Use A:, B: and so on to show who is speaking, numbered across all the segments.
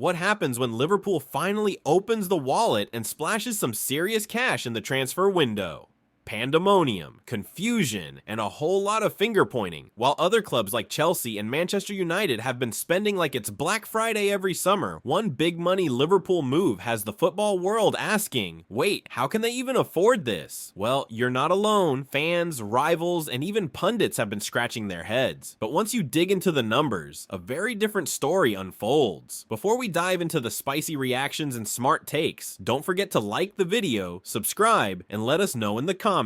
A: What happens when Liverpool finally opens the wallet and splashes some serious cash in the transfer window? Pandemonium, confusion, and a whole lot of finger pointing, while other clubs like Chelsea and Manchester United have been spending like it's Black Friday every summer. One big money Liverpool move has the football world asking, wait, how can they even afford this? Well, you're not alone. Fans, rivals, and even pundits have been scratching their heads. But once you dig into the numbers, a very different story unfolds. Before we dive into the spicy reactions and smart takes, don't forget to like the video, subscribe, and let us know in the comments.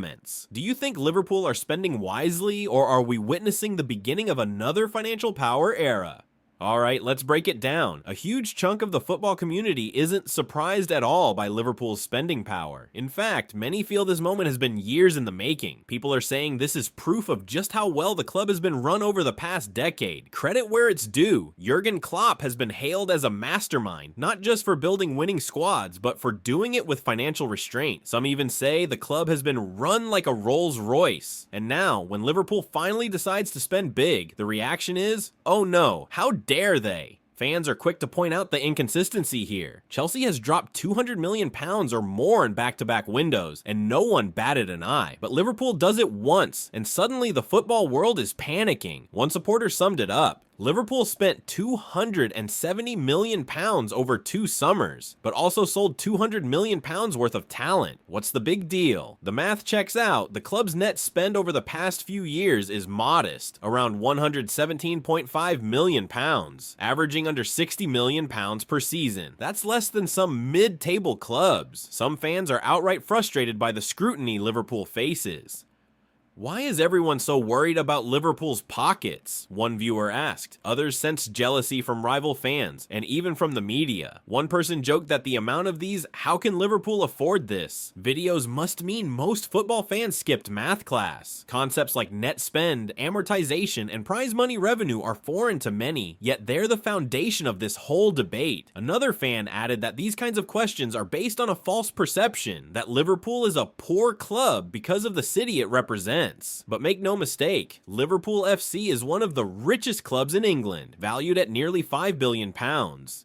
A: Do you think Liverpool are spending wisely, or are we witnessing the beginning of another financial power era? Alright, let's break it down. A huge chunk of the football community isn't surprised at all by Liverpool's spending power. In fact, many feel this moment has been years in the making. People are saying this is proof of just how well the club has been run over the past decade. Credit where it's due. Jurgen Klopp has been hailed as a mastermind, not just for building winning squads, but for doing it with financial restraint. Some even say the club has been run like a Rolls Royce. And now, when Liverpool finally decides to spend big, the reaction is, oh no, how dare they? Fans are quick to point out the inconsistency here. Chelsea has dropped £200 million or more in back-to-back windows, and no one batted an eye. But Liverpool does it once, and suddenly the football world is panicking. One supporter summed it up. Liverpool spent £270 million over 2 summers, but also sold £200 million worth of talent. What's the big deal? The math checks out. The club's net spend over the past few years is modest, around £117.5 million, averaging under £60 million per season. That's less than some mid-table clubs. Some fans are outright frustrated by the scrutiny Liverpool faces. Why is everyone so worried about Liverpool's pockets? One viewer asked. Others sensed jealousy from rival fans, and even from the media. One person joked that the amount of these "how can Liverpool afford this?" videos must mean most football fans skipped math class. Concepts like net spend, amortization, and prize money revenue are foreign to many, yet they're the foundation of this whole debate. Another fan added that these kinds of questions are based on a false perception, that Liverpool is a poor club because of the city it represents. But make no mistake, Liverpool FC is one of the richest clubs in England, valued at nearly £5 billion.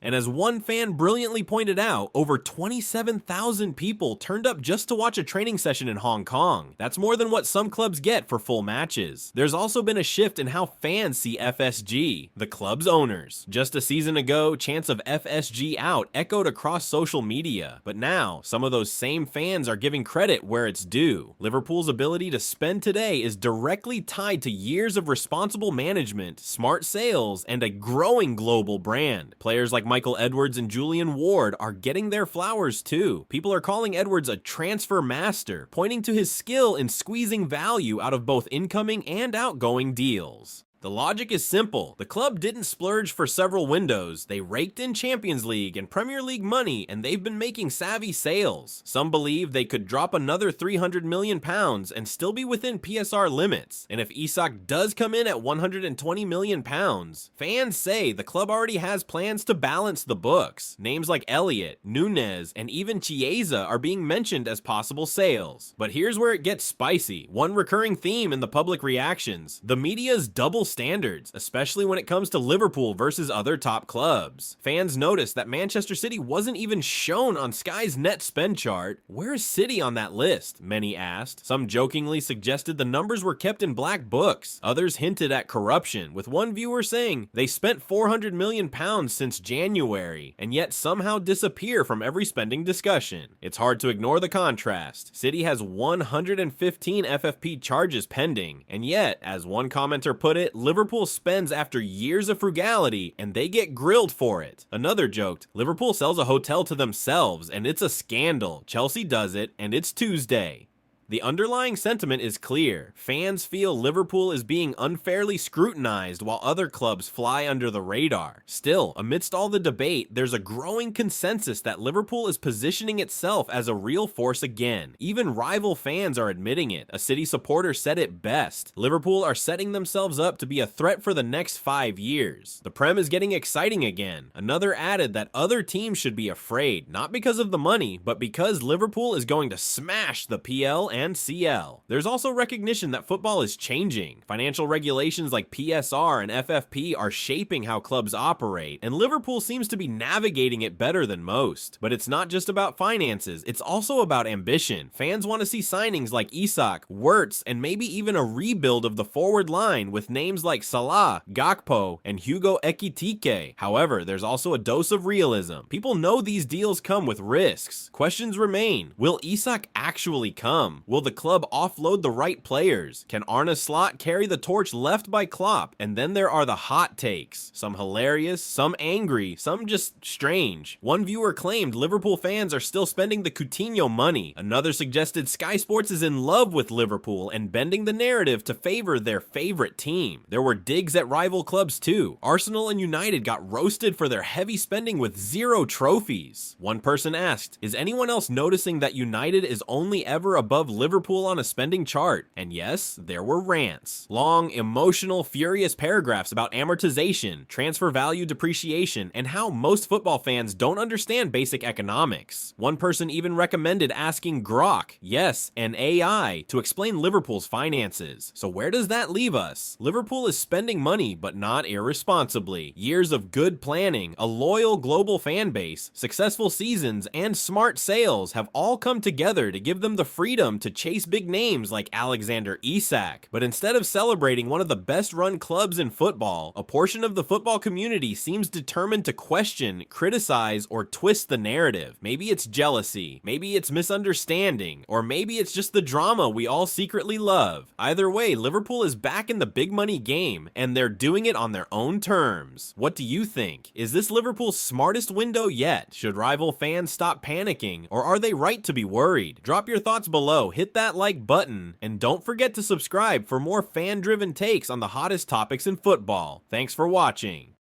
A: And as one fan brilliantly pointed out, over 27,000 people turned up just to watch a training session in Hong Kong. That's more than what some clubs get for full matches. There's also been a shift in how fans see FSG, the club's owners. Just a season ago, chants of FSG out echoed across social media, but now some of those same fans are giving credit where it's due. Liverpool's ability to spend today is directly tied to years of responsible management, smart sales, and a growing global brand. Players like Michael Edwards and Julian Ward are getting their flowers too. People are calling Edwards a transfer master, pointing to his skill in squeezing value out of both incoming and outgoing deals. The logic is simple. The club didn't splurge for several windows. They raked in Champions League and Premier League money, and they've been making savvy sales. Some believe they could drop another £300 million and still be within PSR limits. And if Isak does come in at £120 million, fans say the club already has plans to balance the books. Names like Elliott, Nunez, and even Chiesa are being mentioned as possible sales. But here's where it gets spicy. One recurring theme in the public reactions: the media's double standards, especially when it comes to Liverpool versus other top clubs. Fans noticed that Manchester City wasn't even shown on Sky's net spend chart. Where is City on that list? Many asked. Some jokingly suggested the numbers were kept in black books. Others hinted at corruption, with one viewer saying they spent £400 million since January, and yet somehow disappear from every spending discussion. It's hard to ignore the contrast. City has 115 FFP charges pending, and yet, as one commenter put it, Liverpool spends after years of frugality, and they get grilled for it. Another joked, Liverpool sells a hotel to themselves, and it's a scandal. Chelsea does it, and it's Tuesday. The underlying sentiment is clear. Fans feel Liverpool is being unfairly scrutinized while other clubs fly under the radar. Still, amidst all the debate, there's a growing consensus that Liverpool is positioning itself as a real force again. Even rival fans are admitting it. A City supporter said it best. Liverpool are setting themselves up to be a threat for the next 5 years. The Prem is getting exciting again. Another added that other teams should be afraid, not because of the money, but because Liverpool is going to smash the PL and CL. There's also recognition that football is changing. Financial regulations like PSR and FFP are shaping how clubs operate, and Liverpool seems to be navigating it better than most. But it's not just about finances, it's also about ambition. Fans want to see signings like Isak, Wirtz, and maybe even a rebuild of the forward line with names like Salah, Gakpo, and Hugo Ekitike. However, there's also a dose of realism. People know these deals come with risks. Questions remain. Will Isak actually come? Will the club offload the right players? Can Arne Slot carry the torch left by Klopp? And then there are the hot takes. Some hilarious, some angry, some just strange. One viewer claimed Liverpool fans are still spending the Coutinho money. Another suggested Sky Sports is in love with Liverpool and bending the narrative to favor their favorite team. There were digs at rival clubs too. Arsenal and United got roasted for their heavy spending with 0 trophies. One person asked, is anyone else noticing that United is only ever above Liverpool on a spending chart? And yes, there were rants. Long, emotional, furious paragraphs about amortization, transfer value depreciation, and how most football fans don't understand basic economics. One person even recommended asking Grok, yes, an AI, to explain Liverpool's finances. So where does that leave us? Liverpool is spending money, but not irresponsibly. Years of good planning, a loyal global fan base, successful seasons, and smart sales have all come together to give them the freedom to chase big names like Alexander Isak. But instead of celebrating one of the best run clubs in football, a portion of the football community seems determined to question, criticize, or twist the narrative. Maybe it's jealousy, maybe it's misunderstanding, or maybe it's just the drama we all secretly love. Either way, Liverpool is back in the big money game, and they're doing it on their own terms. What do you think? Is this Liverpool's smartest window yet? Should rival fans stop panicking, or are they right to be worried? Drop your thoughts below, hit that like button, and don't forget to subscribe for more fan-driven takes on the hottest topics in football. Thanks for watching.